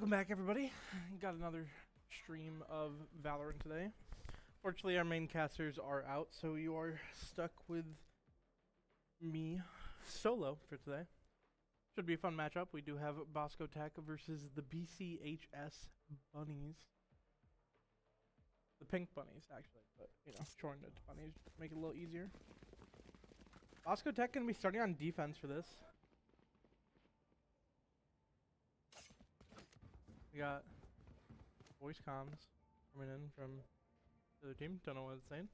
Welcome back, everybody. Got another stream of Valorant today. Fortunately, our main casters are out, so you are stuck with me solo for today. Should be a fun matchup. We do have Bosco Tech versus the BCHS Bunnies. The pink bunnies, actually, but you know, shortened it to bunnies to make it a little easier. Bosco Tech gonna be starting on defense for this. We got voice comms coming in from the other team. Don't know what it's saying.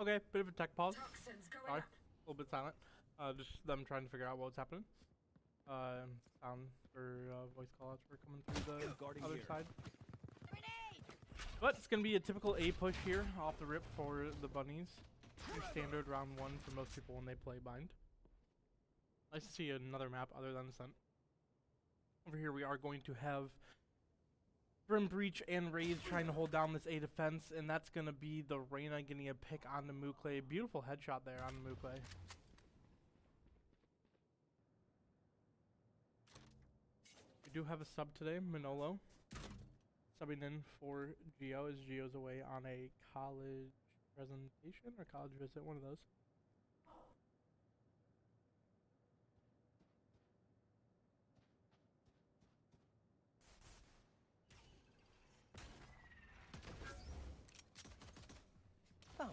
Okay, bit of a tech pause. Sorry, a little bit silent. Just them trying to figure out what's happening. Sound for voice callouts were coming through the other side. But it's gonna be a typical A push here off the rip for the bunnies. Your standard round one for most people when they play bind. Nice to see another map other than Ascent. Over here we are going to have Brim Breach and Raze trying to hold down this A defense, and that's going to be the Reyna getting a pick on the Mukle. Beautiful headshot there on the Mukle. We do have a sub today, Manolo. Subbing in for Geo as Geo's away on a college presentation or college visit, one of those. Boom.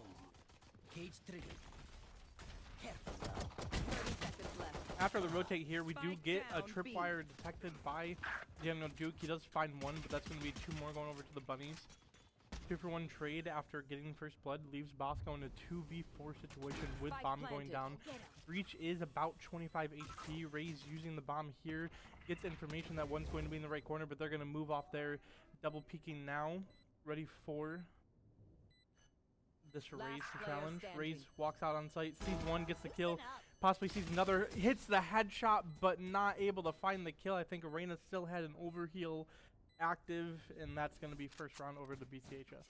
Cage triggered. Careful now. 30 seconds left. After the rotate here, we do Spike get a down, tripwire detected by Daniel Duke. He does find one, but that's going to be two more going over to the bunnies. 2-for-1 trade after getting first blood leaves Bosco in a 2v4 situation with Spike bomb planted. going down. Breach is about 25 HP. Raze using the bomb here gets information that one's going to be in the right corner, but they're going to move off there. Double peeking now, ready for this Raze to challenge. Raze walks out on site, sees one, gets the kill, possibly sees another, hits the headshot, but not able to find the kill. I think Arena still had an overheal active, and that's going to be first round over to BCHS.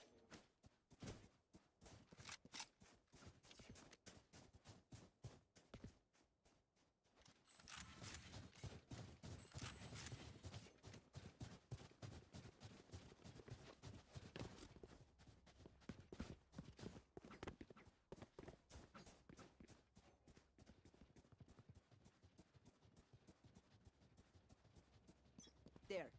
There.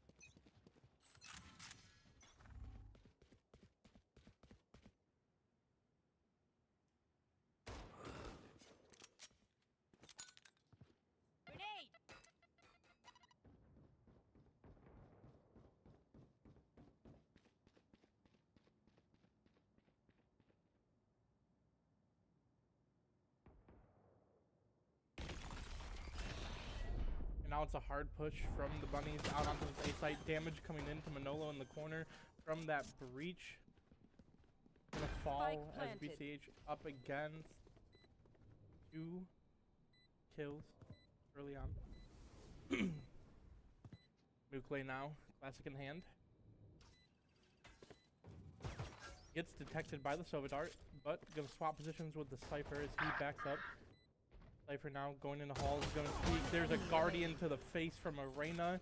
Grenade! And now it's a hard push from the bunnies out onto this A site. Damage coming into Manolo in the corner from that breach. Gonna fall as BCH up against 2 kills early on. Mukle now, classic in hand. Gets detected by the Sova Dart, but gonna swap positions with the Cypher as he backs up. Cypher now going into hall, is gonna peek. There's a Guardian to the face from Arena.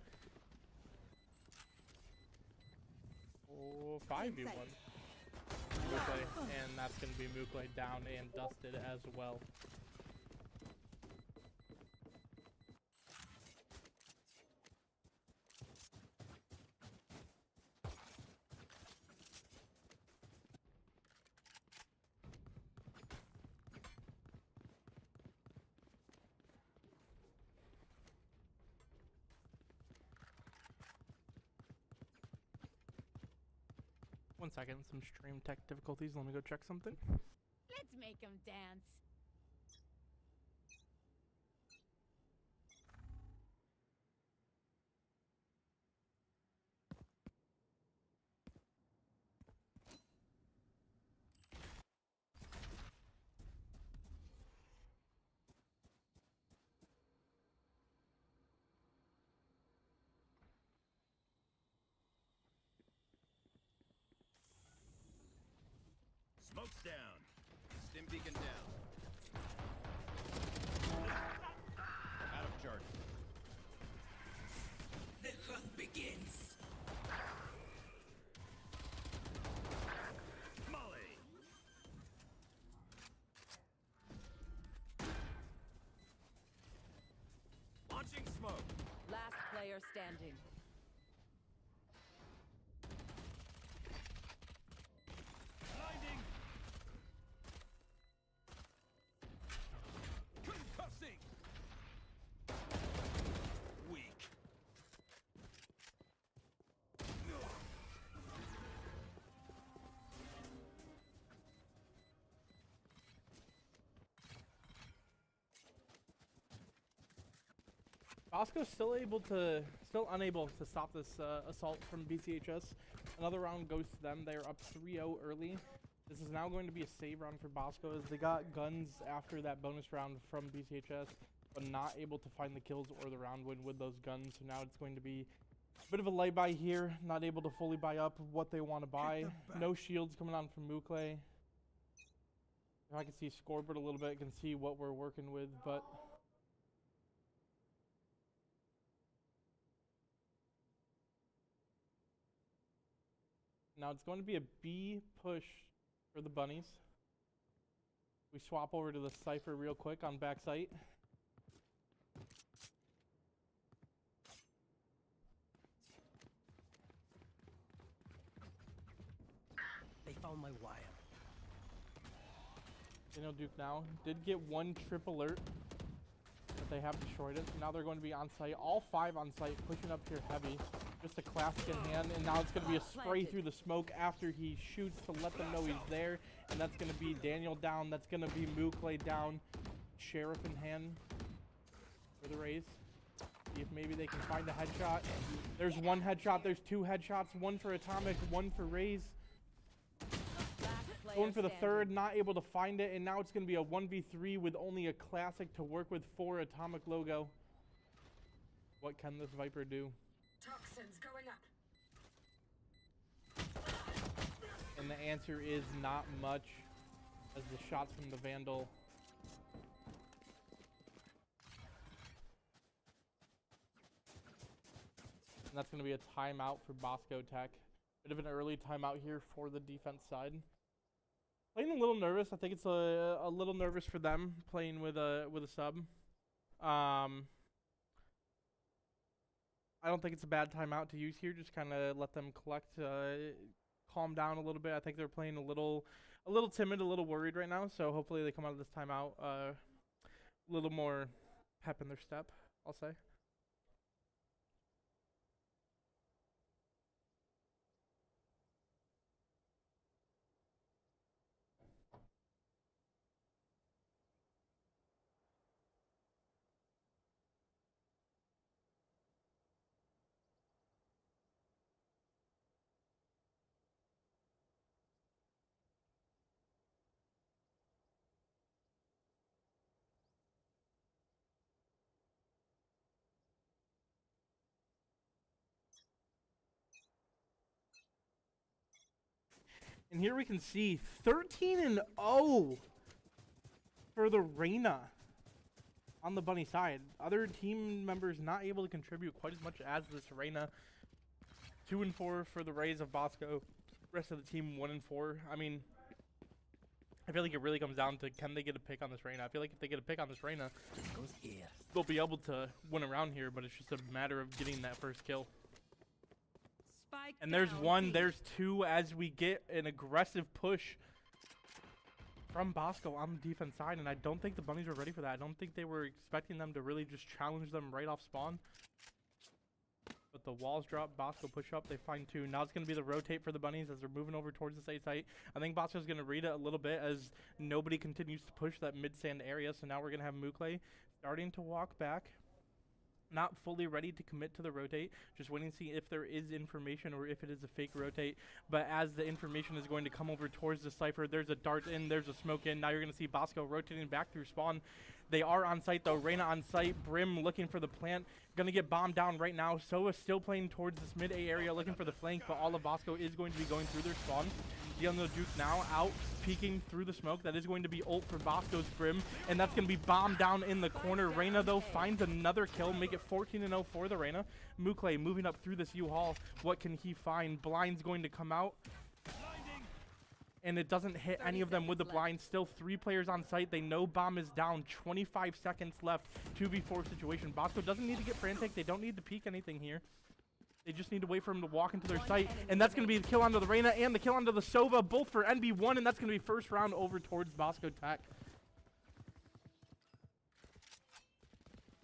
Oh, 5v1. Mukle, and that's gonna be Mukle down and dusted as well. One second, some stream tech difficulties. Let me go check something. Let's make 'em dance. Smoke's down. Stim beacon down. Out of charge. The hunt begins. Molly. Launching smoke. Last player standing. Blinding. Concussing. Weak. Bosco's still unable to stop this assault from BCHS. Another round goes to them. They're up 3-0 early. This is now going to be a save round for Bosco as they got guns after that bonus round from BCHS, but not able to find the kills or the round win with those guns. So now it's going to be a bit of a lay buy here, not able to fully buy up what they want to buy. No shields coming on from Mukle. If I can see scoreboard a little bit, I can see what we're working with, but now it's going to be a B push for the bunnies. We swap over to the Cypher real quick on backside. They found my wire. Daniel Duke now did get one trip alert, but they have destroyed it. So now they're going to be on site, all 5 on site, pushing up here heavy. Just a classic in hand, and now it's going to be a spray through the smoke after he shoots to let them know he's there. And that's going to be Daniel down. That's going to be Mukle down. Sheriff in hand for the Rays. See if maybe they can find a headshot. There's one headshot. There's 2 headshots. One for Atomic, one for Rays. Going for the third, not able to find it. And now it's going to be a 1v3 with only a classic to work with for Atomic logo. What can this Viper do? Toxins going up. And the answer is not much, as the shots from the Vandal. And that's going to be a timeout for Bosco Tech. Bit of an early timeout here for the defense side. Playing a little nervous. I think it's a little nervous for them playing with a sub. I don't think it's a bad timeout to use here. Just kind of let them collect, calm down a little bit. I think they're playing a little timid, a little worried right now. So hopefully they come out of this timeout a little more pep in their step, I'll say. And here we can see 13-0 for the Reyna on the Bunny side. Other team members not able to contribute quite as much as this Reyna. 2-4 for the Rays of Bosco. Rest of the team 1-4. I mean, I feel like it really comes down to, can they get a pick on this Reyna? I feel like if they get a pick on this Reyna, Goes here. they'll be able to win around here, but it's just a matter of getting that first kill. Spike And there's down, one, B. there's 2 as we get an aggressive push from Bosco on the defense side, and I don't think the Bunnies were ready for that. I don't think they were expecting them to really just challenge them right off spawn. But The walls drop. Bosco push up. They find 2. Now it's going to be the rotate for the bunnies as they're moving over towards the A site. I think Bosco's going to read it a little bit as nobody continues to push that mid-sand area. So now we're going to have Mukle starting to walk back. Not fully ready to commit to the rotate, just waiting to see if there is information or if it is a fake rotate. But as the information is going to come over towards the Cypher, there's a dart in, there's a smoke in. Now you're going to see Bosco rotating back through spawn. They are on site though. Reyna on site. Brim looking for the plant. Going to get bombed down right now. Soa still playing towards this mid-A area looking for the flank, but all of Bosco is going to be going through their spawn. Diano Duke now out peeking through the smoke. That is going to be ult for Bosco's Brim, and that's going to be bombed down in the corner. Reyna though finds another kill, make it 14-0 for the Reyna. Mukle moving up through this U-Haul. What can he find? Blind's going to come out, and it doesn't hit any of them with the blind. Still 3 players on site. They know bomb is down. 25 seconds left. 2v4 situation. Bosco doesn't need to get frantic. They don't need to peek anything here. They just need to wait for him to walk into their site, and that's going to be the kill onto the Reyna and the kill onto the Sova, both for NB1, and that's going to be first round over towards Bosco Tech.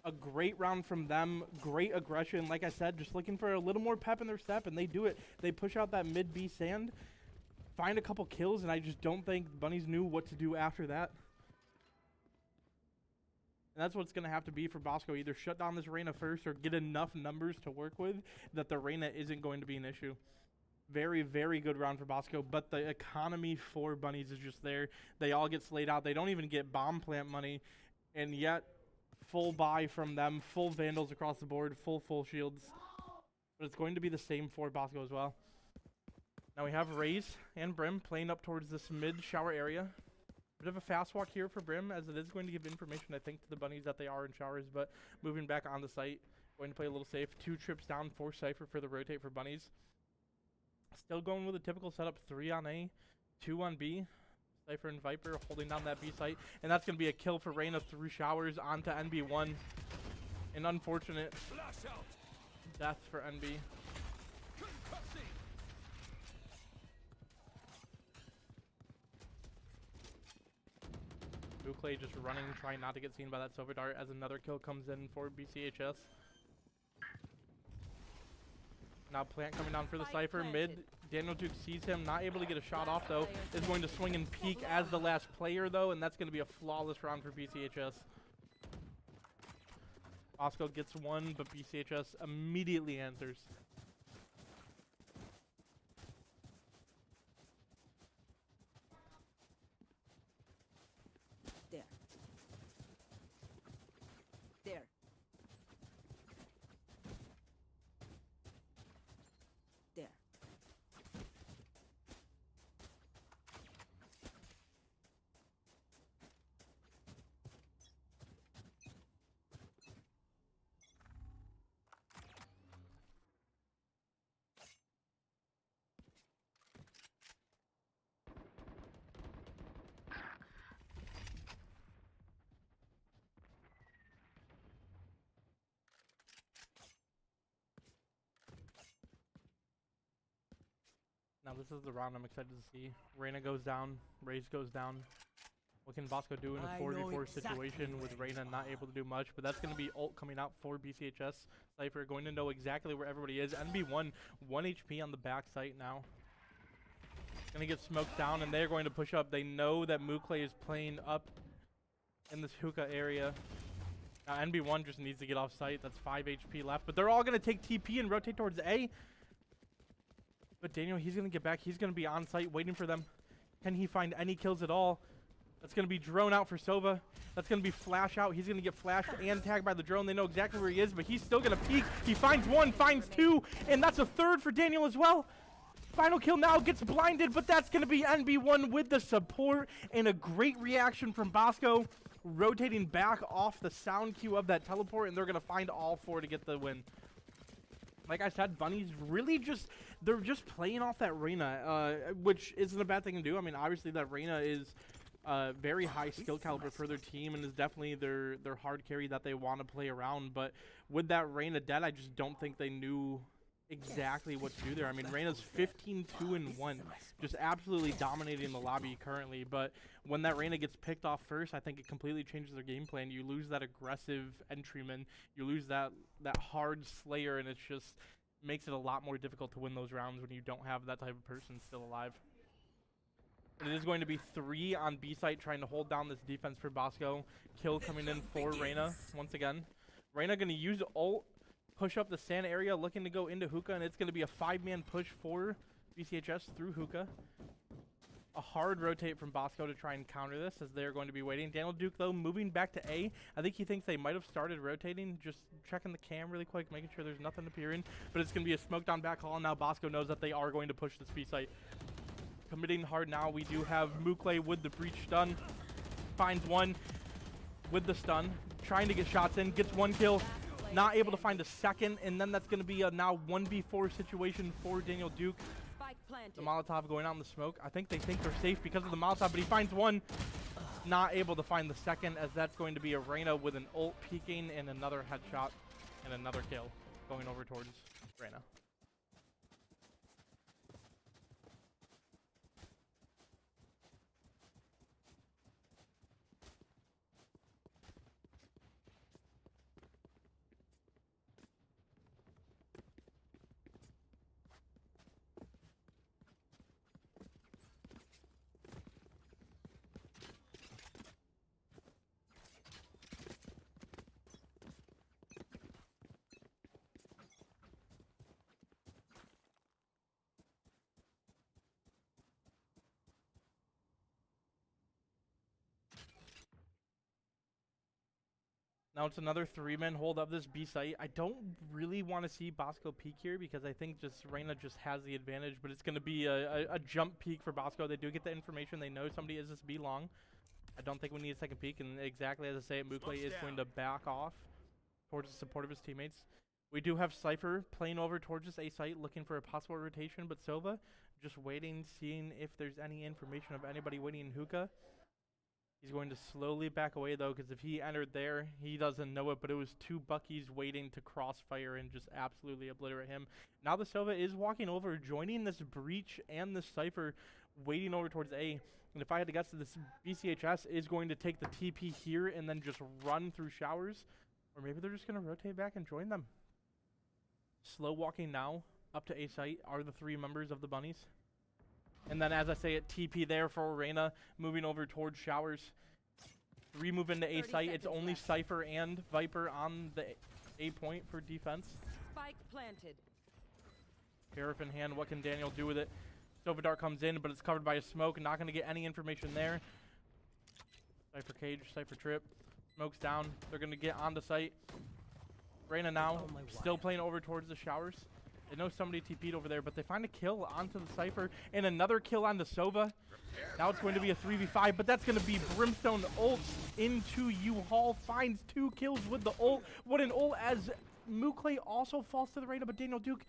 A great round from them, great aggression. Like I said, just looking for a little more pep in their step, and they do it. They push out that mid-B sand, find a couple kills, and I just don't think Bunnies knew what to do after that. And that's what it's going to have to be for Bosco. Either shut down this Reyna first or get enough numbers to work with that the Reyna isn't going to be an issue. Very, very good round for Bosco, but the economy for Bunnies is just there. They all get slayed out. They don't even get bomb plant money, and yet full buy from them, full Vandals across the board, full shields. But it's going to be the same for Bosco as well. Now we have Raze and Brim playing up towards this mid-shower area. Bit of a fast walk here for Brim, as it is going to give information, I think, to the Bunnies that they are in showers, but moving back on the site, going to play a little safe. 2 trips down for Cypher for the rotate for Bunnies. Still going with a typical setup, 3 on A, 2 on B. Cypher and Viper holding down that B site, and that's going to be a kill for Reyna through showers onto NB1. An unfortunate death for NB. Mukle just running, trying not to get seen by that silver dart as another kill comes in for BCHS. Now plant coming down for the Cypher. Mid, Daniel Duke sees him, not able to get a shot off though. Is going to swing and peek as the last player though, and that's going to be a flawless round for BCHS. Bosco gets 1, but BCHS immediately answers. There. There. Now this is the round I'm excited to see. Reyna goes down, Raze goes down. What can Bosco do in a 4v4 situation with Reyna not able to do much? But that's going to be ult coming out for BCHS. Cypher going to know exactly where everybody is. NB1, 1 HP on the back site now. Going to get smoked down, and they're going to push up. They know that Mukle is playing up in this hookah area. Now NB1 just needs to get off site. That's 5 HP left. But they're all going to take TP and rotate towards A. But Daniel, he's going to get back. He's going to be on site waiting for them. Can he find any kills at all? That's going to be drone out for Sova. That's going to be flash out. He's going to get flashed and tagged by the drone. They know exactly where he is, but he's still going to peek. He finds 1, finds 2, and that's a 3rd for Daniel as well. Final kill now, gets blinded, but that's going to be NB1 with the support, and a great reaction from Bosco, rotating back off the sound cue of that teleport, and they're going to find all 4 to get the win. Like I said, Bunnies really just, they're just playing off that Reyna, which isn't a bad thing to do. I mean, obviously that Reyna is very high skill caliber for their team and is definitely their hard carry that they want to play around. But with that Reyna dead, I just don't think they knew exactly what to do there. I mean, Reyna's 15-2-1, just absolutely dominating the lobby currently. But when that Reyna gets picked off first, I think it completely changes their game plan. You lose that aggressive entryman, you lose that hard slayer, and it's just makes it a lot more difficult to win those rounds when you don't have that type of person still alive. But it is going to be 3 on B site trying to hold down this defense for Bosco. Kill coming in for Reyna once again. Reyna going to use ult, push up the sand area, looking to go into hookah, and it's going to be a 5-man push for BCHS through hookah. A hard rotate from Bosco to try and counter this as they're going to be waiting. Daniel Duke, though, moving back to A. I think he thinks they might have started rotating, just checking the cam really quick, making sure there's nothing appearing. But it's going to be a smoke down back hall. Now Bosco knows that they are going to push this B site. Committing hard now. We do have Mukle with the breach stun. Finds one with the stun. Trying to get shots in. Gets 1 kill. Not able to find a second. And then that's going to be a now 1v4 situation for Daniel Duke. The Molotov going out in the smoke. I think they think they're safe because of the Molotov, but he finds one. Not able to find the second, as that's going to be a Reyna with an ult peeking and another headshot and another kill going over towards Reyna. Now it's another 3-man hold of this B site. I don't really want to see Bosco peek here because I think just Reyna just has the advantage, but it's going to be a jump peek for Bosco. They do get the information. They know somebody is this B long. I don't think we need a second peek, and exactly as I say it, Mukle is going to back off towards the support of his teammates. We do have Cypher playing over towards this A site, looking for a possible rotation, but Silva just waiting, seeing if there's any information of anybody waiting in hookah. He's going to slowly back away, though, because if he entered there, he doesn't know it, but it was 2 Buckies waiting to crossfire and just absolutely obliterate him. Now the Silva is walking over, joining this breach and this Cypher, waiting over towards A. And if I had to guess, this BCHS is going to take the TP here and then just run through showers. Or maybe they're just going to rotate back and join them. Slow walking now up to A site are the 3 members of the Bunnies. And then, as I say it, TP there for Reyna, moving over towards showers. 3 move into A site. It's only left. Cypher and Viper on the A point for defense. Spike planted. Sheriff in hand. What can Daniel do with it? Silvadar comes in, but it's covered by a smoke. Not going to get any information there. Cypher cage, Cypher trip. Smoke's down. They're going to get onto site. Reyna now still playing over towards the showers. They know somebody TP'd over there, but they find a kill onto the Cypher and another kill on the Sova. Now it's going to be a 3v5, but that's going to be Brimstone ults into U-Haul. Finds 2 kills with the ult. What an ult, as Mukle also falls to the Reyna, but Daniel Duke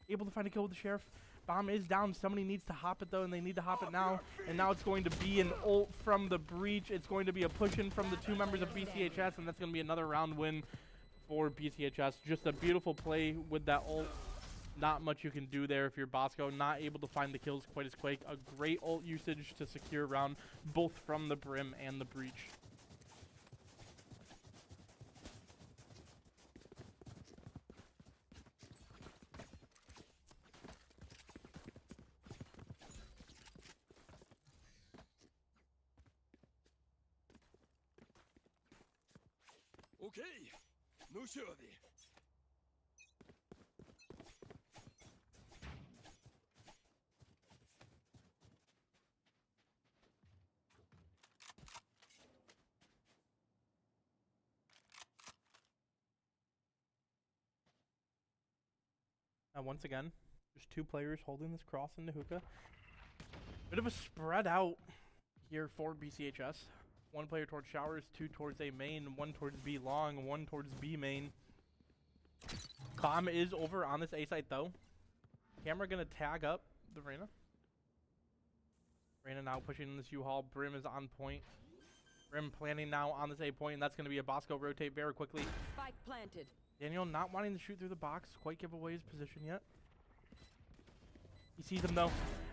able to find a kill with the Sheriff. Bomb is down. Somebody needs to hop it, though, and they need to hop it now. And now it's going to be an ult from the breach. It's going to be a push-in from the 2 members of BCHS, and that's going to be another round win for BCHS. Just a beautiful play with that ult. Not much you can do there if you're Bosco. Not able to find the kills quite as quick. A great ult usage to secure a round, both from the Brim and the breach. Okay, nu kör vi. Once again, there's 2 players holding this cross into hookah. Bit of a spread out here for BCHS. 1 player towards showers, 2 towards A main, 1 towards B long, 1 towards B main. Bomb is over on this A site, though. Camera gonna tag up the Reyna. Reyna now pushing in this U-Haul. Brim is on point. Brim planning now on this A point, and that's gonna be a Bosco rotate very quickly. Spike planted. Daniel not wanting to shoot through the box, quite give away his position yet. He sees him, though.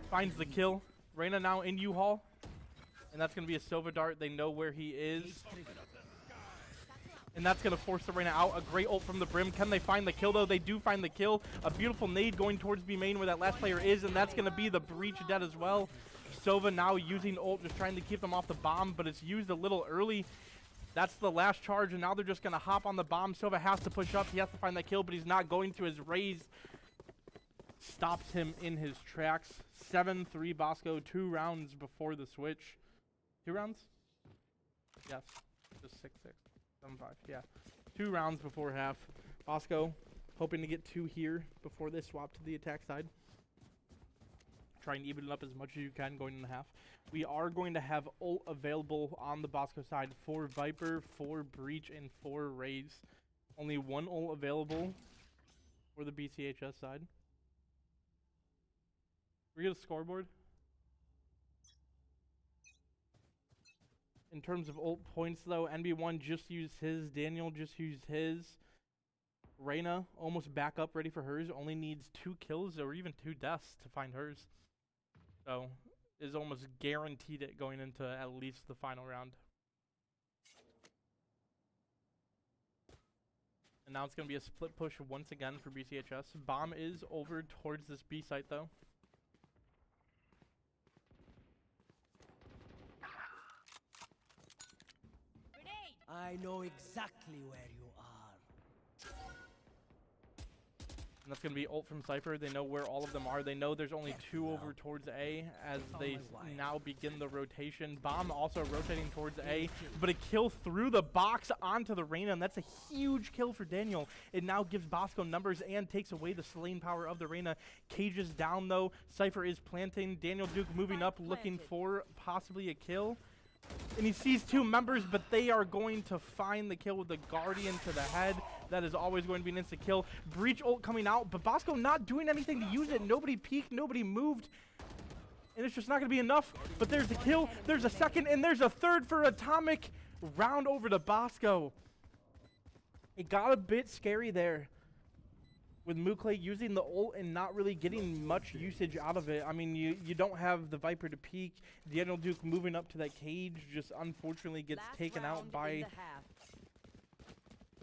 Finds the kill. Reyna now in U-Haul. And that's going to be a Silver Dart. They know where he is. And that's going to force the Reyna out. A great ult from the Brim. Can they find the kill, though? They do find the kill. A beautiful nade going towards B main where that last player is, and that's going to be the Breach dead as well. Sova now using ult, just trying to keep them off the bomb, but it's used a little early. That's the last charge, and now they're just going to hop on the bomb. Sova has to push up. He has to find that kill, but he's not going to. His raise stops him in his tracks. 7-3 Bosco, 2 rounds before the switch. 2 rounds? Yes. Just 6-6. 7-5, yeah. 2 rounds before half. Bosco hoping to get 2 here before they swap to the attack side. Try and even it up as much as you can going into half. We are going to have ult available on the Bosco side for Viper, for Breach, and for Raze. Only 1 ult available for the BCHS side. We get a scoreboard. In terms of ult points, though, NB1 just used his. Daniel just used his. Reyna almost back up, ready for hers. Only needs 2 kills or even 2 deaths to find hers. So, is almost guaranteed it going into at least the final round. And now it's going to be a split push once again for BCHS. Bomb is over towards this B site, though. I know exactly where you are. And that's going to be ult from Cypher. They know where all of them are. They know there's only 2 over towards A as they now begin the rotation. Bomb also rotating towards A, but a kill through the box onto the Reyna, and that's a huge kill for Daniel. It now gives Bosco numbers and takes away the slaying power of the Reyna. Cage is down, though. Cypher is planting. Daniel Duke moving up, looking for possibly a kill. And he sees 2 members, but they are going to find the kill with the Guardian to the head. That is always going to be an instant kill. Breach ult coming out, but Bosco not doing anything to use it. Nobody peeked, nobody moved. And it's just not going to be enough. But there's a kill, there's a second, and there's a third for Atomic. Round over to Bosco. It got a bit scary there, with Mukle using the ult and not really getting much usage out of it. I mean, you don't have the Viper to peek. Daniel Duke moving up to that cage just unfortunately gets taken out by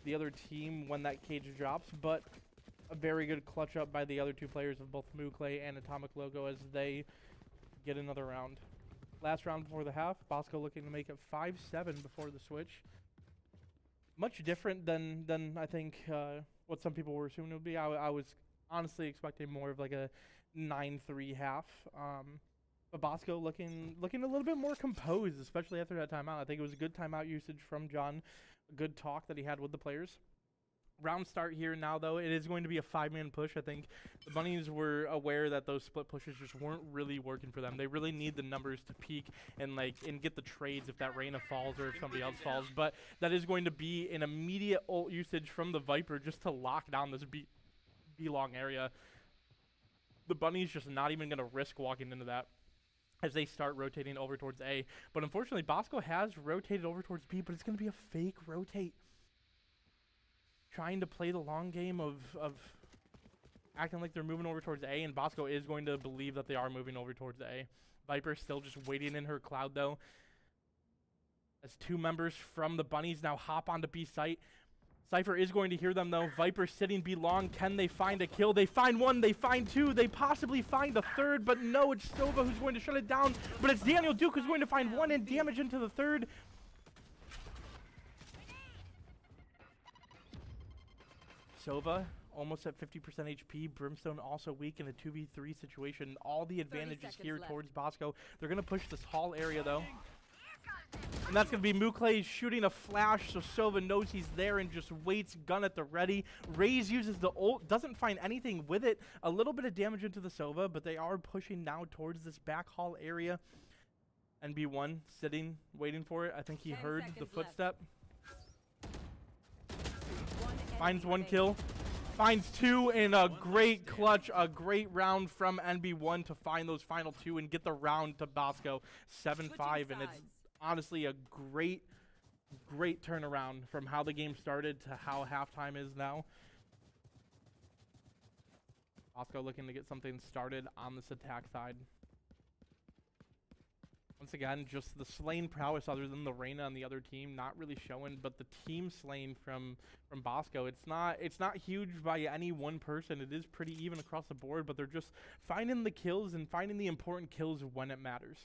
the other team when that cage drops, but a very good clutch up by the other 2 players of both Mukle and Atomic Logo as they get another round. Last round before the half, Bosco looking to make it 5-7 before the switch. Much different than I think what some people were assuming it would be. I was honestly expecting more of like a 9-3 half. But Bosco looking a little bit more composed, especially after that timeout. I think it was a good timeout usage from John. A good talk that he had with the players. Round start here now, though. It is going to be a 5-man push. I think the Bunnies were aware that those split pushes just weren't really working for them. They really need the numbers to peak and get the trades if that Reyna falls or if somebody else falls. But that is going to be an immediate ult usage from the Viper just to lock down this B-long area. The Bunnies just not even going to risk walking into that as they start rotating over towards A. But unfortunately, Bosco has rotated over towards B, but it's going to be a fake rotate. Trying to play the long game of acting like they're moving over towards A, and Bosco is going to believe that they are moving over towards A. Viper still just waiting in her cloud, though. As 2 members from the Bunnies now hop onto B site. Cypher is going to hear them, though. Viper sitting B long. Can they find a kill? They find 1. They find 2. They possibly find a third, but no, it's Sova who's going to shut it down. But it's Daniel Duke who's going to find 1 and damage into the third. Sova almost at 50% HP. Brimstone also weak in a 2v3 situation. All the advantage is here towards Bosco. They're going to push this hall area, though. And that's going to be Mukle shooting a flash, so Sova knows he's there and just waits, gun at the ready. Raze uses the ult, doesn't find anything with it. A little bit of damage into the Sova, but they are pushing now towards this back hall area. NB1 sitting, waiting for it. I think he heard the footstep. Finds 1 kill. Finds 2 in a great clutch, a great round from NB1 to find those final 2 and get the round to Bosco. 7-5, and it's honestly a great turnaround from how the game started to how halftime is now. Bosco looking to get something started on this attack side. Once again, just the slain prowess other than the Reyna on the other team, not really showing, but the team slain from Bosco, it's not huge by any one person. It is pretty even across the board, but they're just finding the kills and finding the important kills when it matters.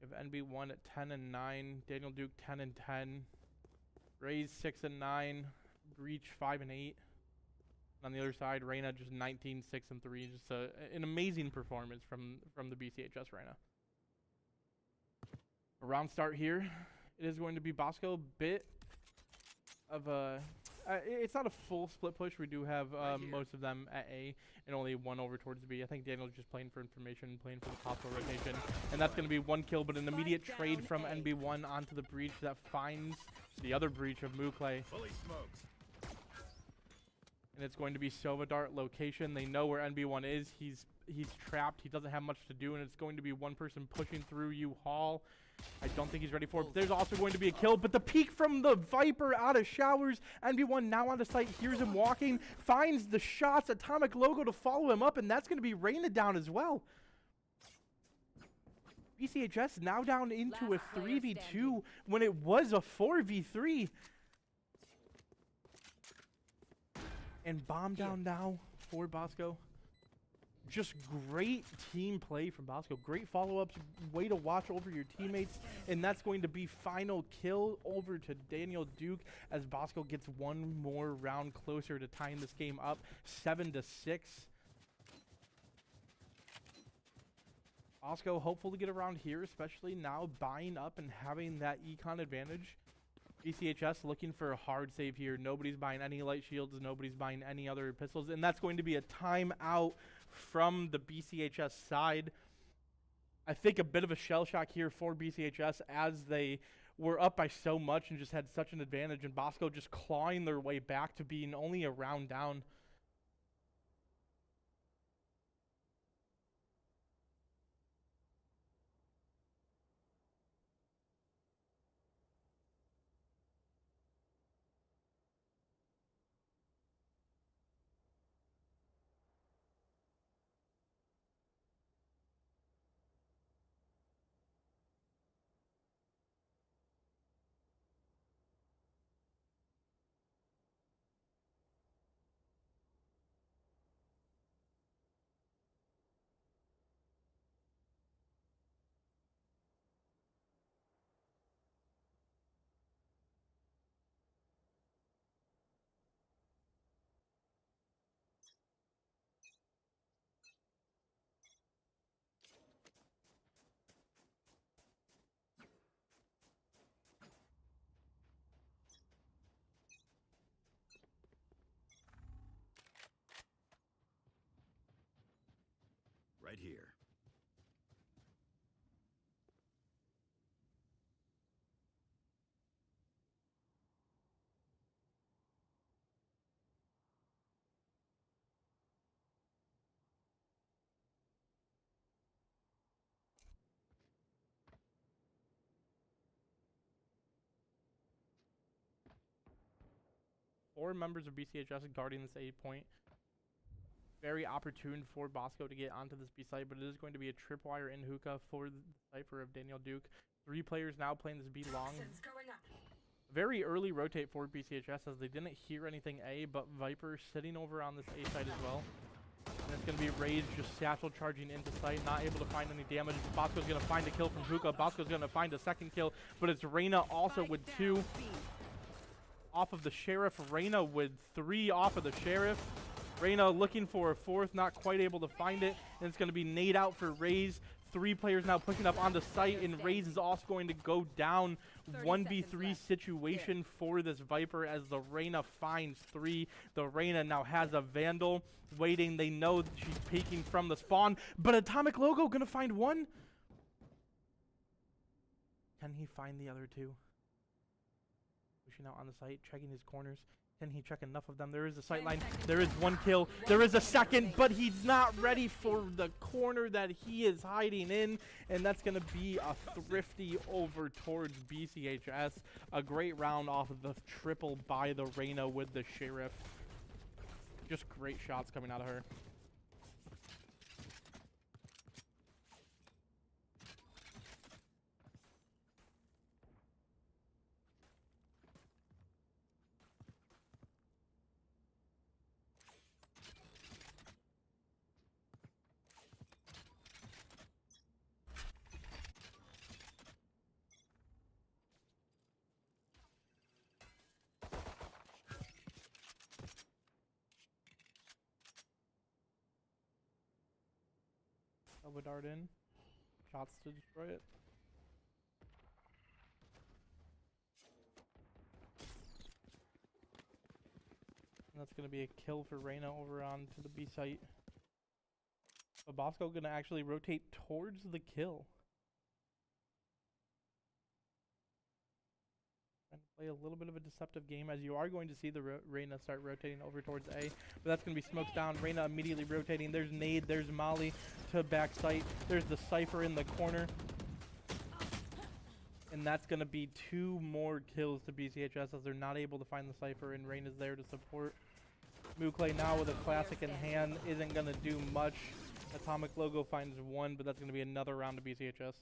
We have NB1 at 10 and 9, Daniel Duke 10 and 10, Raze 6 and 9, Breach 5 and 8. On the other side, Reyna just 19, 6 and 3. Just an amazing performance from the BCHS Reyna. A round start here. It is going to be Bosco. Bit of a... it's not a full split push. We do have most of them at A and only one over towards B. I think Daniel's just playing for information, playing for the possible rotation. And that's going to be one kill, but an immediate trade from NB1 onto the breach that finds the other breach of Mukle. Fully smoked. And it's going to be Sovadart location. They know where NB1 is. He's trapped. He doesn't have much to do, and it's going to be one person pushing through U-Haul. I don't think he's ready for it. But there's also going to be a kill, but the peek from the Viper out of showers. NB1 now on the site, hears him walking, finds the shots, Atomic Logo to follow him up, and that's going to be Reyna down as well. BCHS now down into a 3v2 when it was a 4v3. And bomb down now for Bosco. Just great team play from Bosco. Great follow-ups, way to watch over your teammates. And that's going to be final kill over to Daniel Duke as Bosco gets one more round closer to tying this game up 7-6. Bosco hopeful to get around here, especially now buying up and having that econ advantage. BCHS looking for a hard save here. Nobody's buying any light shields. Nobody's buying any other pistols. And that's going to be a timeout from the BCHS side. I think a bit of a shell shock here for BCHS as they were up by so much and just had such an advantage. And Bosco just clawing their way back to being only a round down. Right here. Four members of BCHS guarding this A point. Very opportune for Bosco to get onto this B site, but it is going to be a tripwire in hookah for the cipher of Daniel Duke. 3 players now playing this B long. Going up. Very early rotate for BCHS as they didn't hear anything A, but Viper sitting over on this A site as well. And it's going to be Rage just satchel charging into sight, not able to find any damage. Bosco's going to find a kill from hookah. Bosco's going to find a second kill, but it's Reyna also with 2 off of the Sheriff. Reyna with 3 off of the Sheriff. Reyna looking for a 4th, not quite able to find it. And it's going to be nade out for Raze. 3 players now pushing up on the site, and Raze is also going to go down. 1v3 situation for this Viper as the Reyna finds 3. The Reyna now has a Vandal waiting. They know she's peeking from the spawn, but Atomic Logo going to find 1. Can he find the other 2? Pushing out on the site, checking his corners. Can he check enough of them? There is a sight line. There is 1 kill. There is a second, but he's not ready for the corner that he is hiding in. And that's going to be a thrifty over towards BCHS. A great round off of the triple by the Reyna with the Sheriff. Just great shots coming out of her. Elbow dart in. Shots to destroy it. And that's going to be a kill for Reyna over onto the B site. But Bosco going to actually rotate towards the kill. And play a little bit of a deceptive game, as you are going to see the Reyna start rotating over towards A. But that's going to be smokes down. Reyna immediately rotating. There's Nade. There's Molly to back site. There's the Cypher in the corner. And that's going to be 2 more kills to BCHS as they're not able to find the Cypher, and Reyna's there to support. Muklay now with a classic in hand isn't going to do much. Atomic Logo finds 1, but that's going to be another round to BCHS.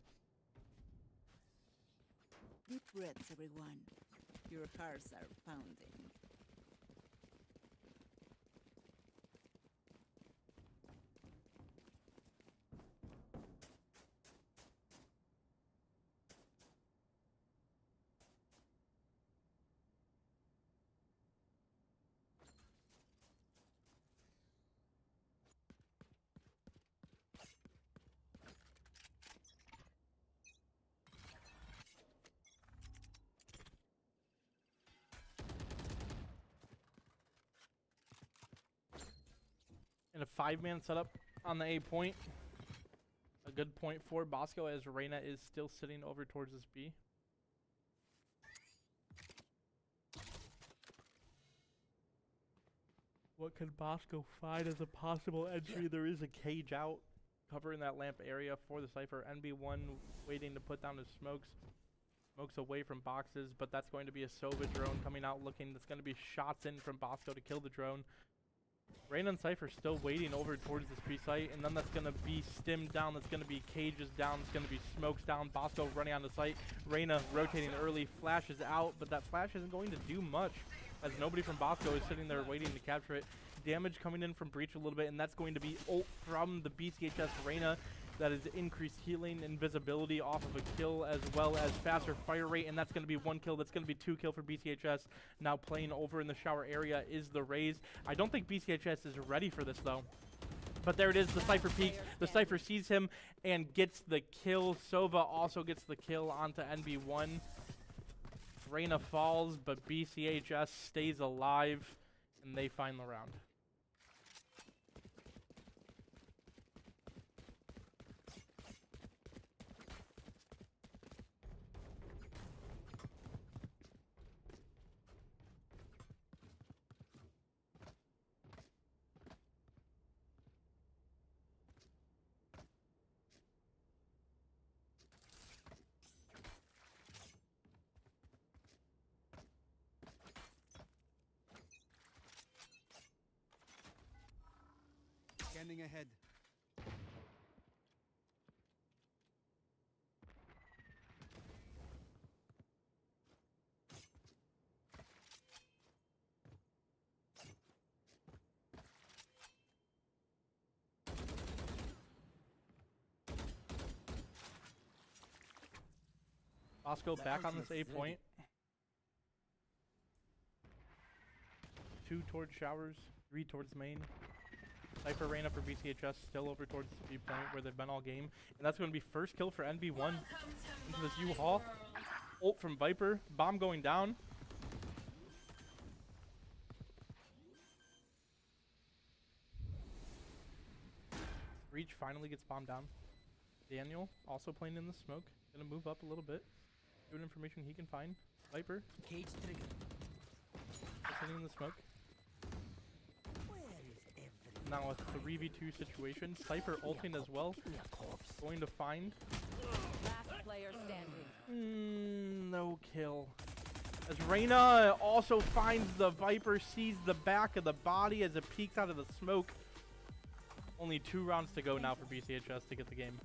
Deep breaths, everyone. Your hearts are pounding. And a 5-man setup on the A point. A good point for Bosco, as Reyna is still sitting over towards this B. What can Bosco find as a possible entry? There is a cage out covering that lamp area for the Cypher. NB1 waiting to put down his smokes. Smokes away from boxes, but that's going to be a Sova drone coming out looking. That's going to be shots in from Bosco to kill the drone. Reyna and Cypher still waiting over towards this B site, and then that's going to be stimmed down. That's going to be cages down. It's going to be smokes down. Bosco running on the site. Reyna rotating early, flashes out, but that flash isn't going to do much, as nobody from Bosco is sitting there waiting to capture it. Damage coming in from Breach a little bit, and that's going to be ult from the BCHS Reyna. That is increased healing and visibility off of a kill, as well as faster fire rate, and that's going to be 1 kill. That's going to be 2 kill for BCHS. Now playing over in the shower area is the Raze. I don't think BCHS is ready for this, though. But there it is, the Cypher peaks. The Cypher sees him and gets the kill. Sova also gets the kill onto NB1. Reyna falls, but BCHS stays alive, and they find the round. Scanning ahead. Bosco back on this A point. 2 towards showers, 3 towards main. Cypher Reyna for BCHS still over towards the B point where they've been all game. And that's going to be first kill for NB1 into this U-Haul. Ult from Viper. Bomb going down. Breach finally gets bombed down. Daniel also playing in the smoke. Gonna move up a little bit. Good information he can find. Viper. Cage trigger. Sitting in the smoke. Now a 3v2 situation. Cypher ulting as well. Going to find. Last player standing. No kill. As Reyna also finds the Viper, sees the back of the body as it peeks out of the smoke. Only 2 rounds to go now for BCHS to get the game.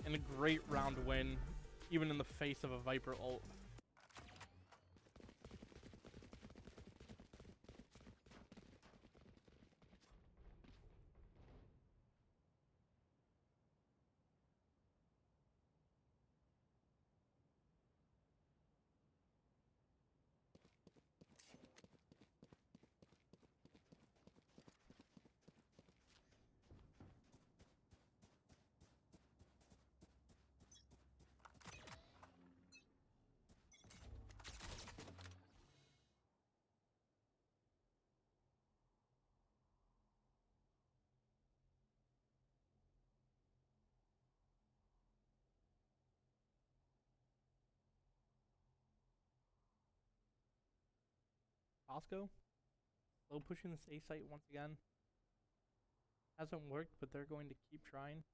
And a great round win, even in the face of a Viper ult. Bosco, low pushing this A site once again. Hasn't worked, but they're going to keep trying.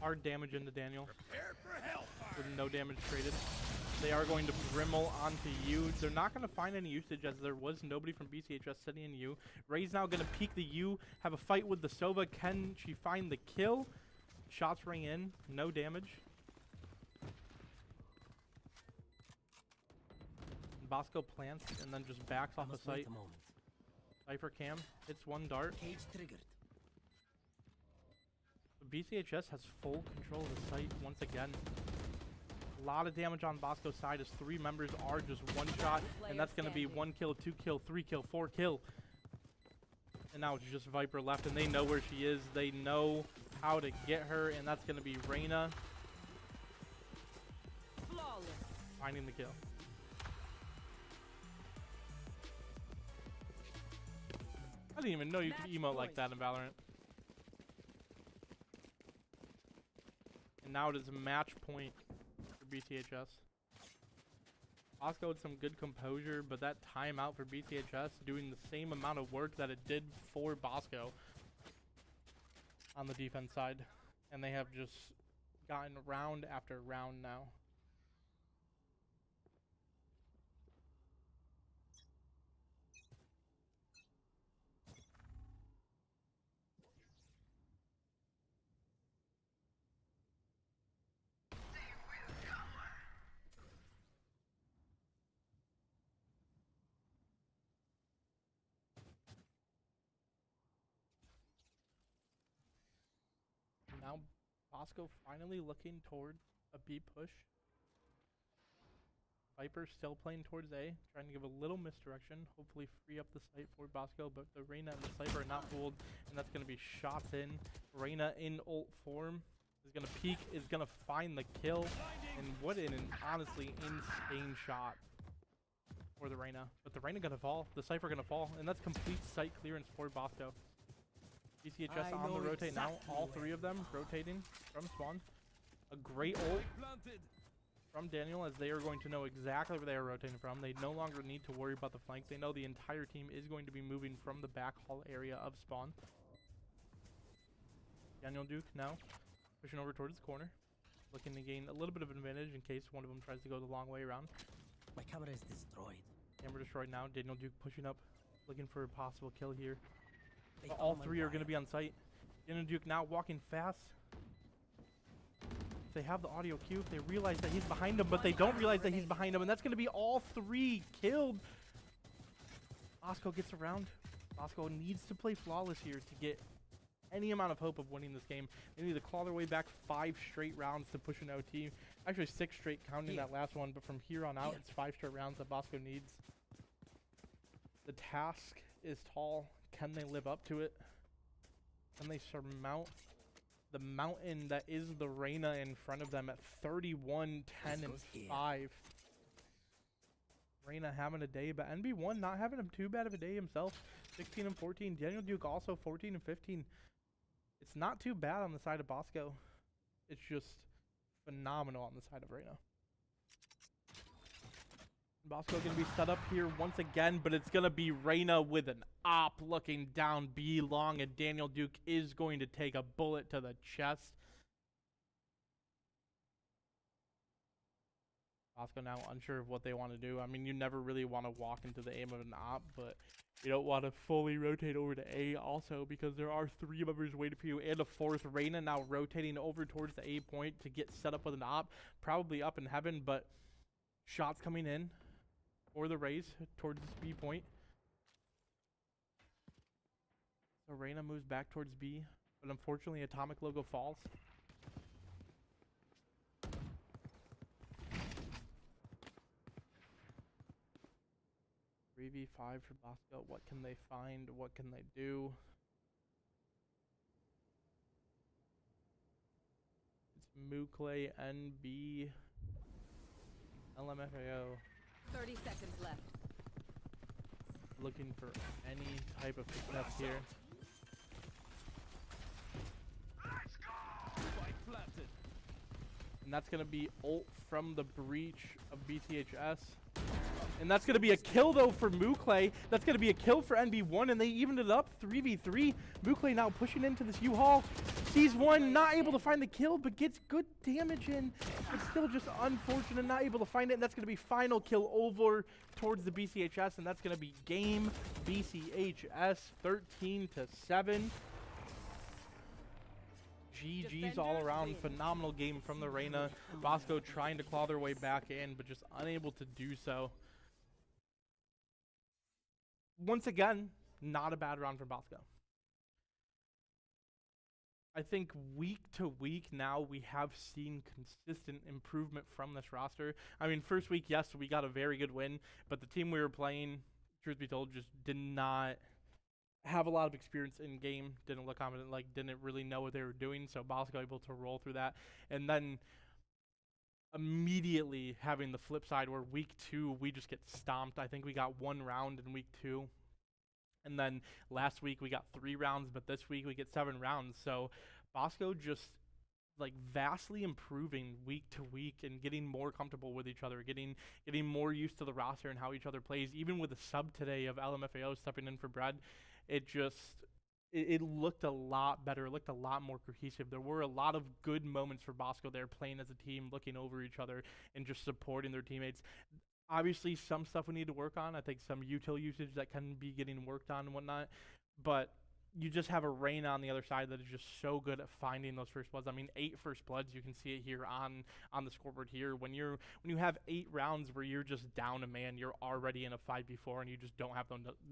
Hard damage into Daniel. Prepare for hellfire. With no damage traded. They are going to Brimble onto you. They're not going to find any usage as there was nobody from BCHS sitting in U. Ray's now going to peek the U, have a fight with the Sova. Can she find the kill? Shots ring in, no damage. Bosco plants and then just backs off the site. Cypher cam hits one dart. Cage triggered. BCHS has full control of the site once again. A lot of damage on Bosco's side as 3 members are just one shot, and that's going to be 1 kill, 2 kill, 3 kill, 4 kill. And now it's just Viper left, and they know where she is. They know how to get her, and that's going to be Reyna Flawless. finding the kill. I didn't even know you could emote like that in Valorant. And now it is a match point for BCHS. Bosco had some good composure, but that timeout for BCHS doing the same amount of work that it did for Bosco on the defense side. And they have just gotten round after round now. Now Bosco finally looking toward a B push. Viper still playing towards A, trying to give a little misdirection, hopefully free up the site for Bosco, but the Reyna and the Cypher are not fooled, and that's going to be shots in. Reyna in ult form is going to peek, is going to find the kill, and what an honestly insane shot for the Reyna. But the Reyna going to fall, the Cypher going to fall, and that's complete site clearance for Bosco. BCHS on the rotate now, all 3 of them rotating from spawn. A great ult from Daniel as they are going to know exactly where they are rotating from. They no longer need to worry about the flank. They know the entire team is going to be moving from the back hall area of spawn. Daniel Duke now pushing over towards the corner, looking to gain a little bit of an advantage in case one of them tries to go the long way around. My camera is destroyed. Camera destroyed now. Daniel Duke pushing up, looking for a possible kill here. But all 3 are going to be on site. Daniel Duke now walking fast. They have the audio cue. They realize that he's behind them, but they don't realize that he's behind them, and that's going to be all 3 killed. Bosco gets around. Bosco needs to play flawless here to get any amount of hope of winning this game. They need to claw their way back 5 straight rounds to push an OT. Actually 6 straight counting that last one, but from here on out, it's 5 straight rounds that Bosco needs. The task is tall. Can they live up to it? Can they surmount the mountain that is the Reyna in front of them at 31, 10, and 5? Reyna having a day, but NB1 not having too bad of a day himself. 16 and 14. Daniel Duke also 14 and 15. It's not too bad on the side of Bosco. It's just phenomenal on the side of Reyna. Bosco going to be set up here once again, but it's going to be Reyna with an op looking down B long, and Daniel Duke is going to take a bullet to the chest. Bosco now unsure of what they want to do. I mean, you never really want to walk into the aim of an op, but you don't want to fully rotate over to A also because there are 3 members waiting for you and a 4th. Reyna now rotating over towards the A point to get set up with an op, probably up in heaven, but shots coming in for the Rays towards this B point. So Reyna moves back towards B, but unfortunately Atomic logo falls. 3v5 for Bosco. What can they find? What can they do? It's Mukle, NB, LMFAO. 30 seconds left. Looking for any type of success here. And that's going to be ult from the breach of BCHS. And that's going to be a kill, though, for Mukle. That's going to be a kill for NB1, and they evened it up 3v3. Mukle now pushing into this U-Haul. Sees one, not able to find the kill, but gets good damage in. But still just unfortunate, not able to find it. And that's going to be final kill over towards the BCHS, and that's going to be game BCHS 13-7. GG's all around. Phenomenal game from the Reyna. Bosco trying to claw their way back in, but just unable to do so. Once again, not a bad round for Bosco. I think week to week now we have seen consistent improvement from this roster. I mean, first week, yes, we got a very good win, but the team we were playing, truth be told, just did not have a lot of experience in game, didn't look confident, like didn't really know what they were doing, so Bosco able to roll through that. And then immediately having the flip side where week 2 we just get stomped. I think we got 1 round in week 2, and then last week we got 3 rounds, but this week we get 7 rounds. So Bosco just like vastly improving week to week and getting more comfortable with each other, getting more used to the roster and how each other plays. Even with the sub today of LMFAO stepping in for Brad, it looked a lot better. It looked a lot more cohesive. There were a lot of good moments for Bosco there, playing as a team, looking over each other, and just supporting their teammates. Obviously, some stuff we need to work on. I think some util usage that can be getting worked on and whatnot. But you just have a Reyna on the other side that is just so good at finding those first bloods. I mean, 8 first bloods. You can see it here on the scoreboard here. When you have 8 rounds where you're just down a man, you're already in a 5v4, and you just don't have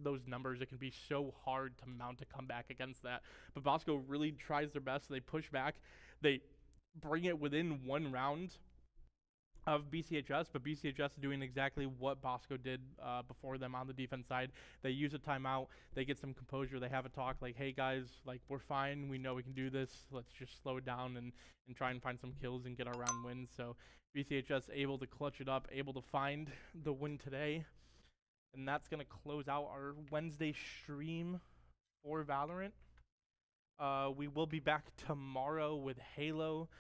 those numbers. It can be so hard to mount a comeback against that. But Bosco really tries their best. They push back. They bring it within 1 round of BCHS, but BCHS doing exactly what Bosco did before them on the defense side. They use a timeout, they get some composure, they have a talk like, hey guys, like we're fine, we know we can do this, let's just slow it down and try and find some kills and get our round wins. So BCHS able to clutch it up, able to find the win today, and that's going to close out our Wednesday stream for Valorant. We will be back tomorrow with Halo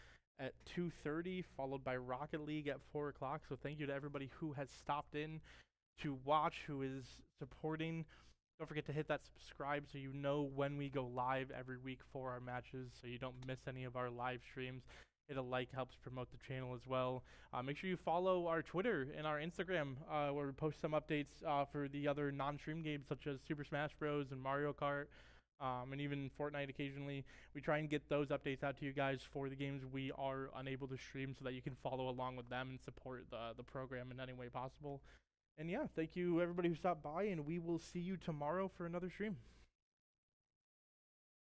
at 2:30, followed by Rocket League at 4 o'clock. So thank you to everybody who has stopped in to watch, who is supporting. Don't forget to hit that subscribe so you know when we go live every week for our matches, so you don't miss any of our live streams. Hit a like, helps promote the channel as well. Make sure you follow our Twitter and our Instagram, where we post some updates for the other non-stream games such as Super Smash Bros. And Mario Kart. And even Fortnite occasionally. We try and get those updates out to you guys for the games we are unable to stream, so that you can follow along with them and support the program in any way possible. And yeah, thank you everybody who stopped by, and we will see you tomorrow for another stream.